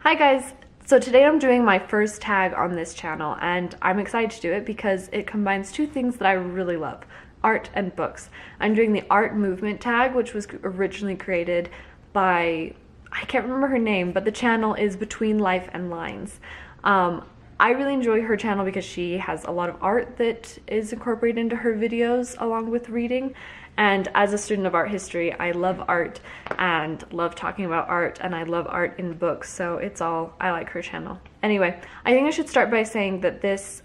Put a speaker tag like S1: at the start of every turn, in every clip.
S1: Hi guys! So today I'm doing my first tag on this channel and I'm excited to do it because it combines two things that I really love, art and books. I'm doing the art movement tag, which was originally created by, I can't remember her name, but the channel is Between Life and Lines. I really enjoy her channel because she has a lot of art that is incorporated into her videos along with reading. And as a student of art history, I love art and love talking about art, and I love art in books, so it's all, I like her channel. Anyway, I think I should start by saying that this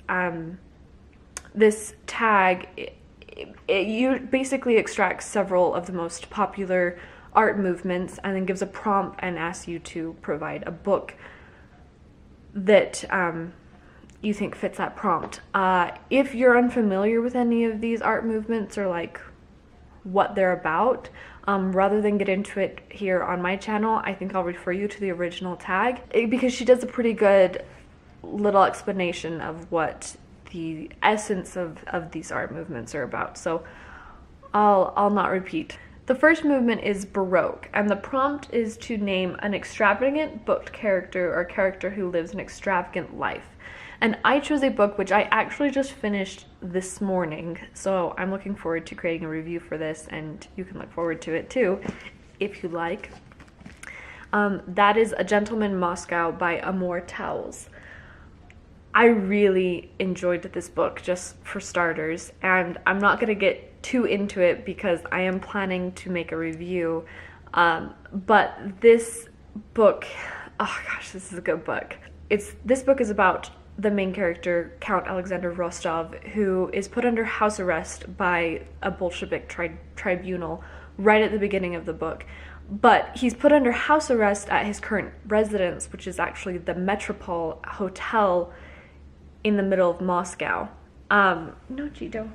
S1: tag, you basically extracts several of the most popular art movements and then gives a prompt and asks you to provide a book that you think fits that prompt. If you're unfamiliar with any of these art movements or like what they're about, rather than get into it here on my channel, I think I'll refer you to the original tag because she does a pretty good little explanation of what the essence of these art movements are about. So I'll not repeat. The first movement is Baroque, and the prompt is to name an extravagant booked character or character who lives an extravagant life. And I chose a book which I actually just finished this morning, so I'm looking forward to creating a review for this, and you can look forward to it too, if you like. That is A Gentleman in Moscow by Amor. I really enjoyed this book, just for starters, and I'm not going to get too into it because I am planning to make a review, but this book, oh gosh, this is a good book. This book is about the main character, Count Alexander Rostov, who is put under house arrest by a Bolshevik tribunal right at the beginning of the book. But he's put under house arrest at his current residence, which is actually the Metropole Hotel in the middle of Moscow. No, Gito.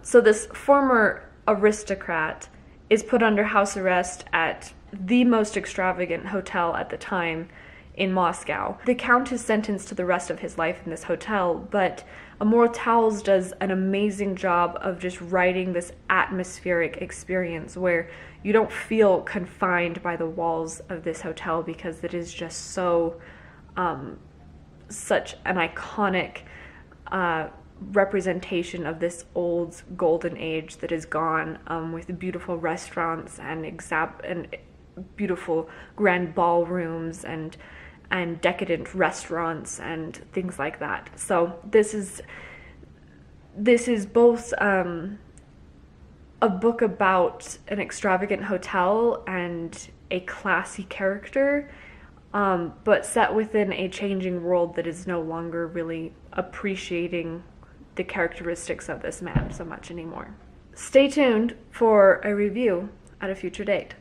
S1: So this former aristocrat is put under house arrest at the most extravagant hotel at the time in Moscow. The Count is sentenced to the rest of his life in this hotel, but Amor does an amazing job of just writing this atmospheric experience where you don't feel confined by the walls of this hotel because it is just so, such an iconic representation of this old golden age that is gone, with beautiful restaurants and beautiful grand ballrooms and decadent restaurants and things like that. So this is both a book about an extravagant hotel and a classy character, but set within a changing world that is no longer really appreciating the characteristics of this man so much anymore. Stay tuned for a review at a future date.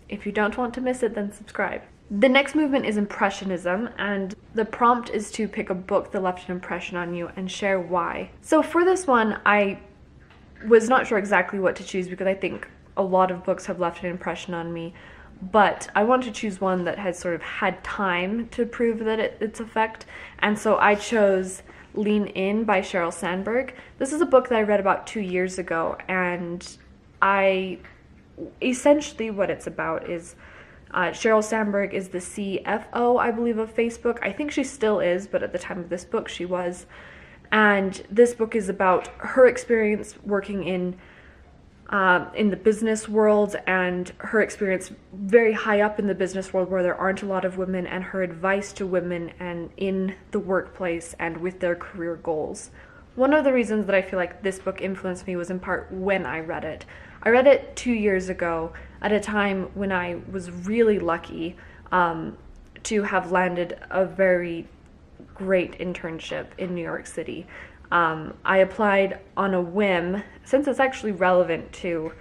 S1: If you don't want to miss it, then subscribe. The next movement is Impressionism, and the prompt is to pick a book that left an impression on you and share why. So for this one, I was not sure exactly what to choose because I think a lot of books have left an impression on me, but I want to choose one that has sort of had time to prove that its effect, and so I chose Lean In by Sheryl Sandberg. This is a book that I read about 2 years ago, and essentially what it's about is Sheryl Sandberg is the CFO, I believe, of Facebook. I think she still is, but at the time of this book she was. And this book is about her experience working in the business world and her experience very high up in the business world where there aren't a lot of women, and her advice to women and in the workplace and with their career goals. One of the reasons that I feel like this book influenced me was in part when I read it. I read it 2 years ago at a time when I was really lucky to have landed a very great internship in New York City. I applied on a whim, since it's actually relevant to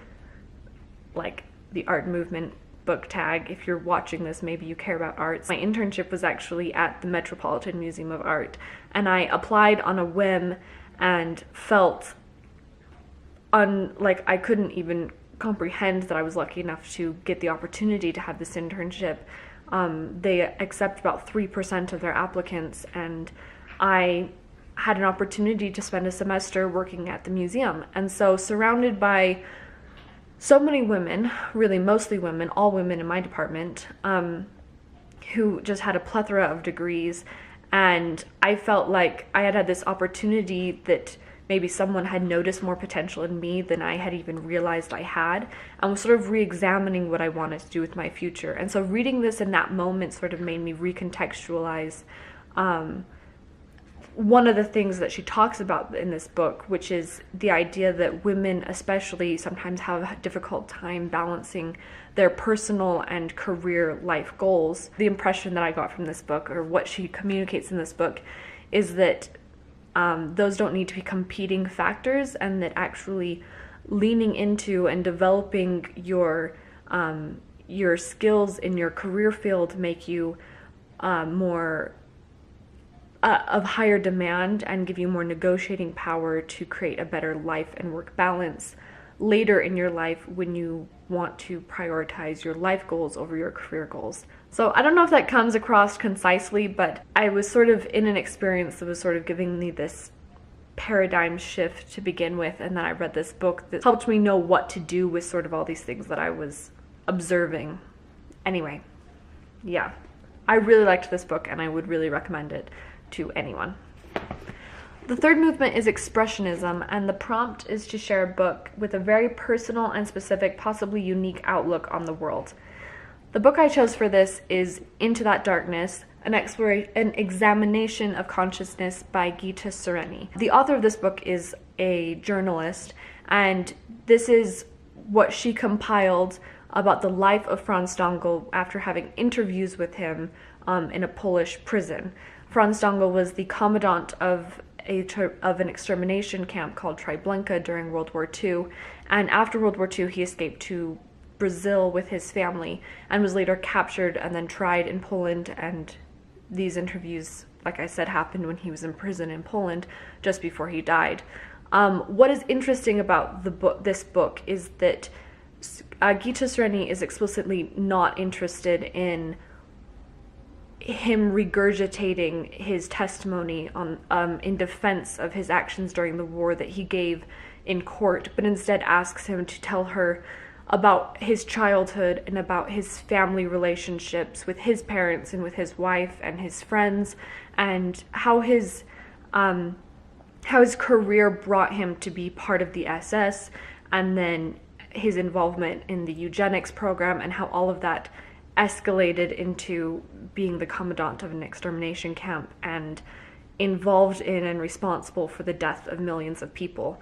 S1: like the art movement book tag. If you're watching this, maybe you care about arts. My internship was actually at the Metropolitan Museum of Art, and I applied on a whim and felt like I couldn't even comprehend that I was lucky enough to get the opportunity to have this internship. They accept about 3% of their applicants, and I had an opportunity to spend a semester working at the museum. And so surrounded by so many women, really mostly women, all women in my department, who just had a plethora of degrees, and I felt like I had this opportunity that maybe someone had noticed more potential in me than I had even realized I had, and was sort of re-examining what I wanted to do with my future. And so reading this in that moment sort of made me recontextualize one of the things that she talks about in this book, which is the idea that women especially sometimes have a difficult time balancing their personal and career life goals. The impression that I got from this book, or what she communicates in this book, is that those don't need to be competing factors, and that actually leaning into and developing your skills in your career field make you more of higher demand and give you more negotiating power to create a better life and work balance later in your life when you want to prioritize your life goals over your career goals. So I don't know if that comes across concisely, but I was sort of in an experience that was sort of giving me this paradigm shift to begin with, and then I read this book that helped me know what to do with sort of all these things that I was observing. Anyway, yeah, I really liked this book and I would really recommend it to anyone. The third movement is expressionism, and the prompt is to share a book with a very personal and specific, possibly unique outlook on the world. The book I chose for this is Into That Darkness, an examination of consciousness by Getta Sereny. The author of this book is a journalist, and this is what she compiled about the life of Franz Dongel after having interviews with him in a Polish prison. Franz Dongel was the commandant of an extermination camp called Treblinka during World War II, and after World War II he escaped to Brazil with his family and was later captured and then tried in Poland, and these interviews, like I said, happened when he was in prison in Poland just before he died. What is interesting about this book is that Getta Sereny is explicitly not interested in him regurgitating his testimony on in defense of his actions during the war that he gave in court, but instead asks him to tell her about his childhood and about his family relationships with his parents and with his wife and his friends, and how his career brought him to be part of the SS, and then his involvement in the eugenics program, and how all of that escalated into being the commandant of an extermination camp and involved in and responsible for the death of millions of people.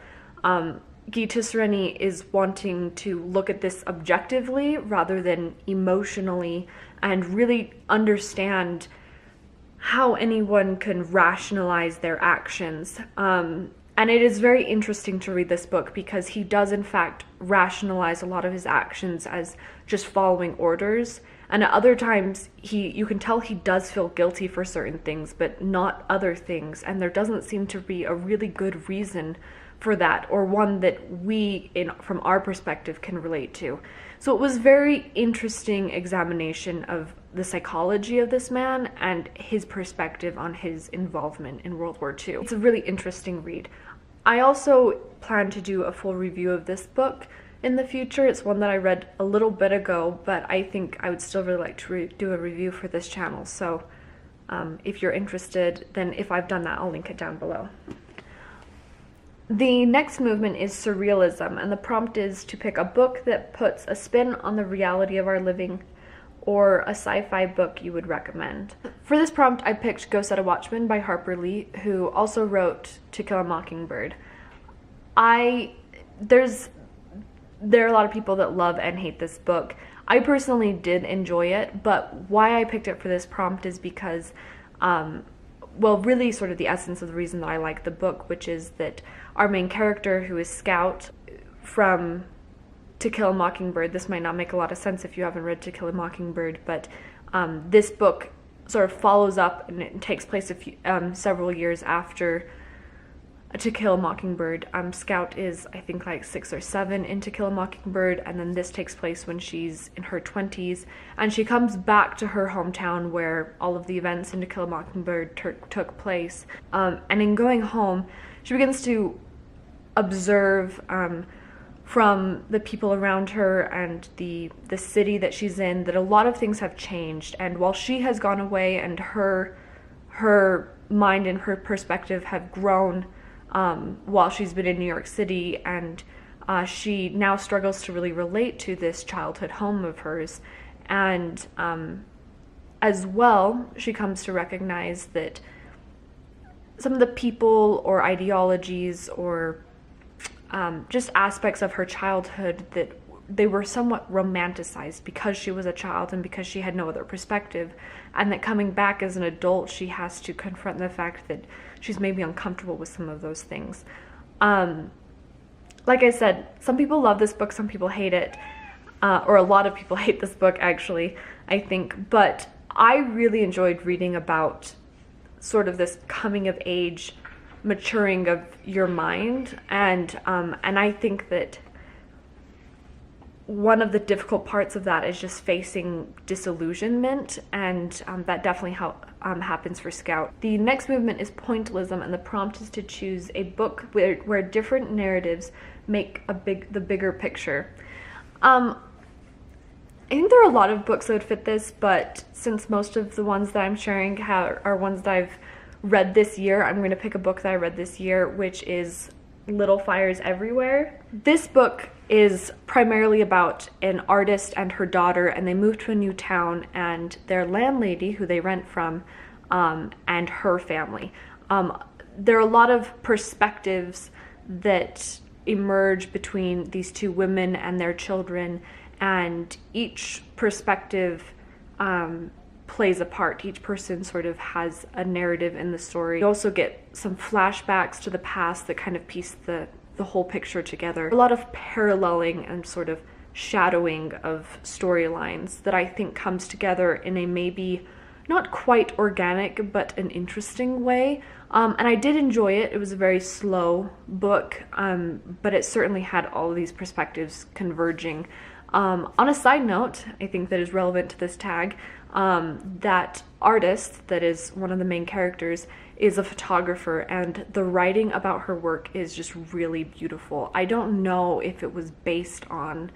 S1: Getta Sereny is wanting to look at this objectively rather than emotionally, and really understand how anyone can rationalize their actions. And it is very interesting to read this book because he does in fact rationalize a lot of his actions as just following orders. And at other times, you can tell he does feel guilty for certain things, but not other things. And there doesn't seem to be a really good reason for that, or one that we, from our perspective, can relate to. So it was a very interesting examination of the psychology of this man and his perspective on his involvement in World War II. It's a really interesting read. I also plan to do a full review of this book in the future. It's one that I read a little bit ago, but I think I would still really like to do a review for this channel. So if you're interested, then if I've done that, I'll link it down below. The next movement is surrealism, and the prompt is to pick a book that puts a spin on the reality of our living, or a sci-fi book you would recommend. For this prompt, I picked Go Set a Watchman by Harper Lee, who also wrote To Kill a Mockingbird. There are a lot of people that love and hate this book. I personally did enjoy it, but why I picked it for this prompt is because, well, really sort of the essence of the reason that I like the book, which is that our main character, who is Scout from To Kill a Mockingbird — this might not make a lot of sense if you haven't read To Kill a Mockingbird, but this book sort of follows up, and it takes place several years after To Kill a Mockingbird. Scout is, I think, like 6 or 7 in To Kill a Mockingbird, and then this takes place when she's in her 20s, and she comes back to her hometown where all of the events in To Kill a Mockingbird took place. And in going home, she begins to observe from the people around her and the city that she's in, that a lot of things have changed. And while she has gone away and her mind and her perspective have grown while she's been in New York City, and she now struggles to really relate to this childhood home of hers. And as well, she comes to recognize that some of the people or ideologies or just aspects of her childhood, that they were somewhat romanticized because she was a child and because she had no other perspective, and that coming back as an adult, she has to confront the fact that she's maybe uncomfortable with some of those things. Like I said, some people love this book, some people hate it, or a lot of people hate this book, actually, I think, but I really enjoyed reading about sort of this coming of age, maturing of your mind, and I think that one of the difficult parts of that is just facing disillusionment, and that definitely happens for Scout. The next movement is pointillism, and the prompt is to choose a book where different narratives make the bigger picture. I think there are a lot of books that would fit this, but since most of the ones that I'm sharing are ones that I've read this year, I'm going to pick a book that I read this year, which is Little Fires Everywhere. This book is primarily about an artist and her daughter, and they move to a new town, and their landlady, who they rent from, and her family. There are a lot of perspectives that emerge between these two women and their children, and each perspective plays a part. Each person sort of has a narrative in the story. You also get some flashbacks to the past that kind of piece the whole picture together. A lot of paralleling and sort of shadowing of storylines that I think comes together in a maybe not quite organic but an interesting way. And I did enjoy it. It was a very slow book, but it certainly had all of these perspectives converging. On a side note, I think that is relevant to this tag, that artist that is one of the main characters is a photographer, and the writing about her work is just really beautiful. I don't know if it was based on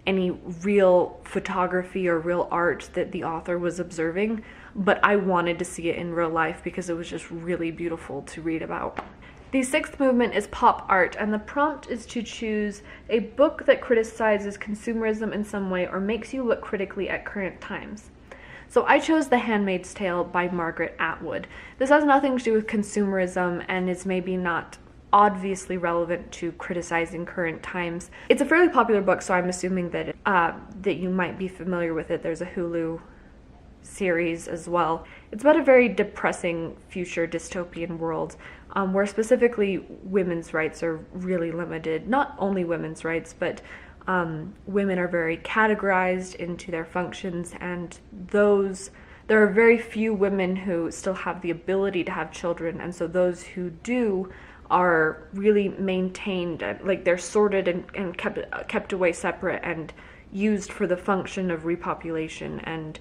S1: any real photography or real art that the author was observing, but I wanted to see it in real life because it was just really beautiful to read about. The sixth movement is pop art, and the prompt is to choose a book that criticizes consumerism in some way or makes you look critically at current times. So I chose The Handmaid's Tale by Margaret Atwood. This has nothing to do with consumerism and is maybe not obviously relevant to criticizing current times. It's a fairly popular book, so I'm assuming that that you might be familiar with it. There's a Hulu series as well. It's about a very depressing future dystopian world where specifically women's rights are really limited. Not only women's rights, but women are very categorized into their functions, and there are very few women who still have the ability to have children, and so those who do are really maintained, like they're sorted and kept away separate and used for the function of repopulation. And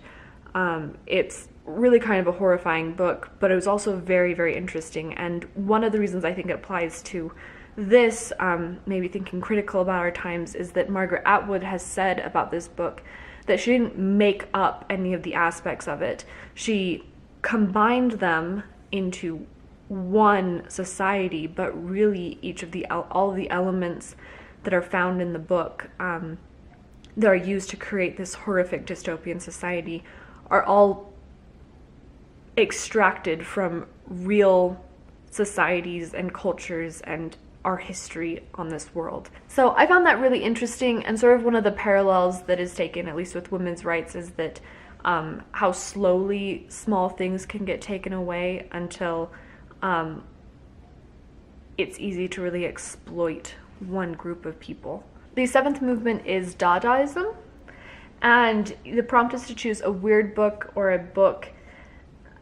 S1: it's really kind of a horrifying book, but it was also very, very interesting. And one of the reasons I think it applies to this, maybe thinking critical about our times, is that Margaret Atwood has said about this book that she didn't make up any of the aspects of it. She combined them into one society, but really each of all the elements that are found in the book that are used to create this horrific dystopian society are all extracted from real societies and cultures and our history on this world. So I found that really interesting, and sort of one of the parallels that is taken, at least with women's rights, is that how slowly small things can get taken away until it's easy to really exploit one group of people. The seventh movement is Dadaism, and the prompt is to choose a weird book or a book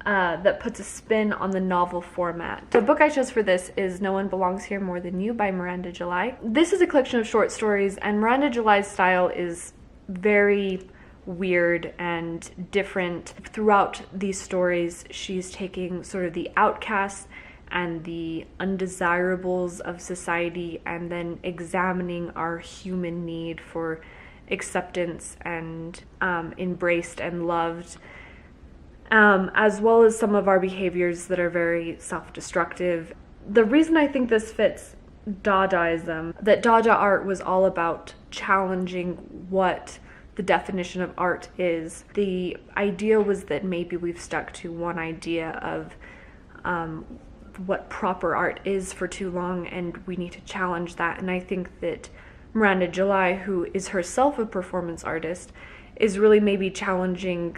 S1: that puts a spin on the novel format. The book I chose for this is No One Belongs Here More Than You by Miranda July. This is a collection of short stories, and Miranda July's style is very weird and different. Throughout these stories, she's taking sort of the outcasts and the undesirables of society, and then examining our human need for acceptance and embraced and loved, as well as some of our behaviors that are very self-destructive. The reason I think this fits Dadaism, that Dada art was all about challenging what the definition of art is. The idea was that maybe we've stuck to one idea of what proper art is for too long, and we need to challenge that. And I think that Miranda July, who is herself a performance artist, is really maybe challenging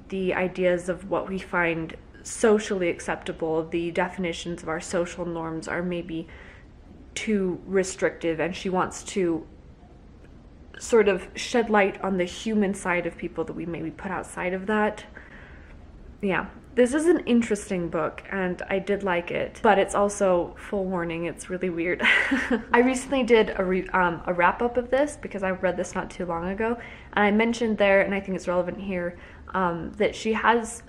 S1: the ideas of what we find socially acceptable. The definitions of our social norms are maybe too restrictive, and she wants to sort of shed light on the human side of people that we maybe put outside of that. Yeah, this is an interesting book, and I did like it, but it's also, full warning, it's really weird. I recently did a wrap-up of this because I read this not too long ago, and I mentioned there, and I think it's relevant here, that she has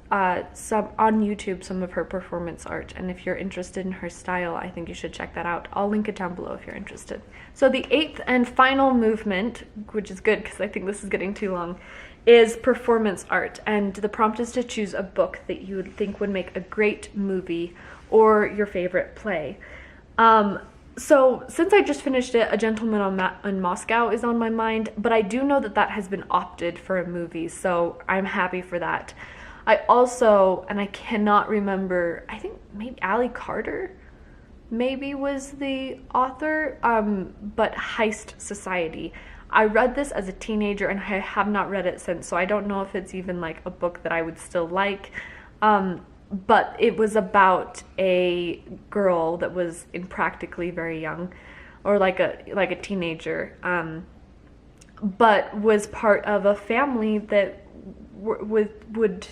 S1: some on YouTube, some of her performance art, and if you're interested in her style, I think you should check that out. I'll link it down below if you're interested. So the 8th and final movement, which is good because I think this is getting too long, is performance art, and the prompt is to choose a book that you would think would make a great movie or your favorite play. So since I just finished it, A Gentleman in Moscow is on my mind, but I do know that that has been opted for a movie, so I'm happy for that. I also, and I cannot remember, I think maybe Ali Carter maybe was the author, but Heist Society. I read this as a teenager and I have not read it since, so I don't know if it's even like a book that I would still like. But it was about a girl that was practically very young, or like a teenager, but was part of a family that would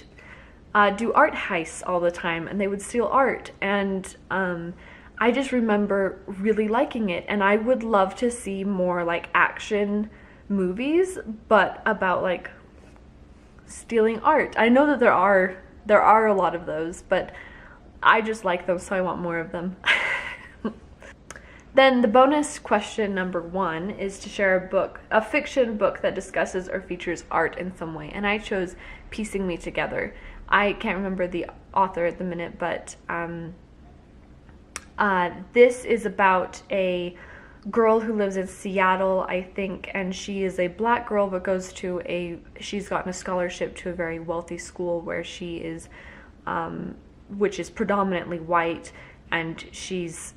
S1: do art heists all the time, and they would steal art, and I just remember really liking it, and I would love to see more like action movies, but about like stealing art. I know that there are a lot of those, but I just like them, so I want more of them. Then the bonus question number 1 is to share a fiction book that discusses or features art in some way, and I chose Piecing Me Together. I can't remember the author at the minute, but this is about a girl who lives in Seattle, I think, and she is a black girl but she's gotten a scholarship to a very wealthy school where she is, which is predominantly white, and she's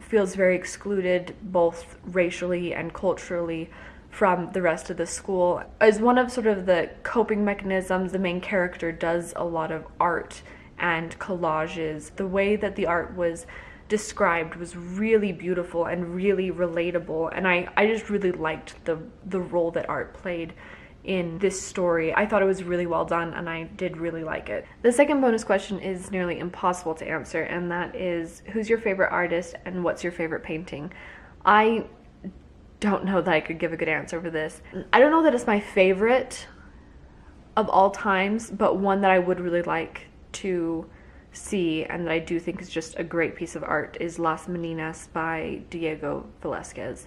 S1: feels very excluded both racially and culturally from the rest of the school. As one of sort of the coping mechanisms, the main character does a lot of art and collages. The way that the art was described was really beautiful and really relatable, and I just really liked the role that art played in this story. I thought it was really well done, and I did really like it. The second bonus question is nearly impossible to answer, and that is, who's your favorite artist and what's your favorite painting? I don't know that I could give a good answer for this. I don't know that it's my favorite of all times, but one that I would really like to see, and that I do think is just a great piece of art, is Las Meninas by Diego Velázquez.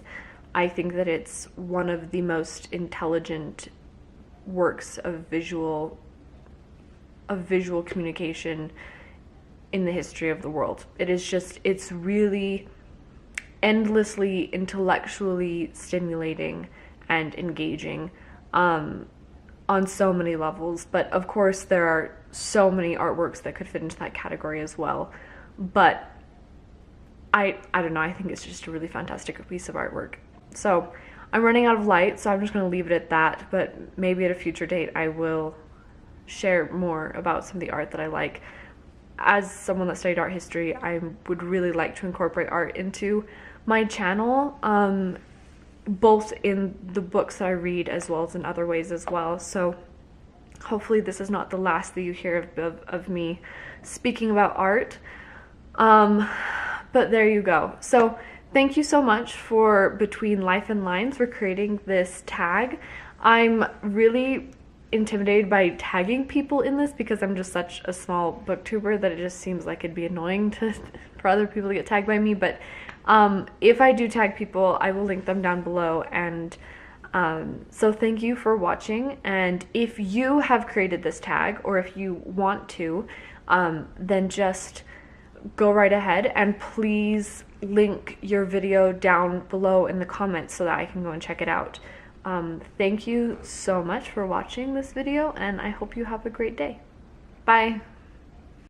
S1: I think that it's one of the most intelligent works of visual communication in the history of the world. It's really endlessly intellectually stimulating and engaging on so many levels, but of course there are so many artworks that could fit into that category as well. But I don't know, I think it's just a really fantastic piece of artwork. So I'm running out of light, so I'm just going to leave it at that, but maybe at a future date I will share more about some of the art that I like. As someone that studied art history, I would really like to incorporate art into my channel, both in the books that I read as well as in other ways as well. So hopefully this is not the last that you hear of me speaking about art. But there you go. So thank you so much for Between Life and Lines for creating this tag. I'm really intimidated by tagging people in this because I'm just such a small booktuber that it just seems like it'd be annoying to for other people to get tagged by me. But if I do tag people, I will link them down below. And so thank you for watching. And if you have created this tag, or if you want to, then just go right ahead, and please link your video down below in the comments so that I can go and check it out. Thank you so much for watching this video, and I hope you have a great day. Bye.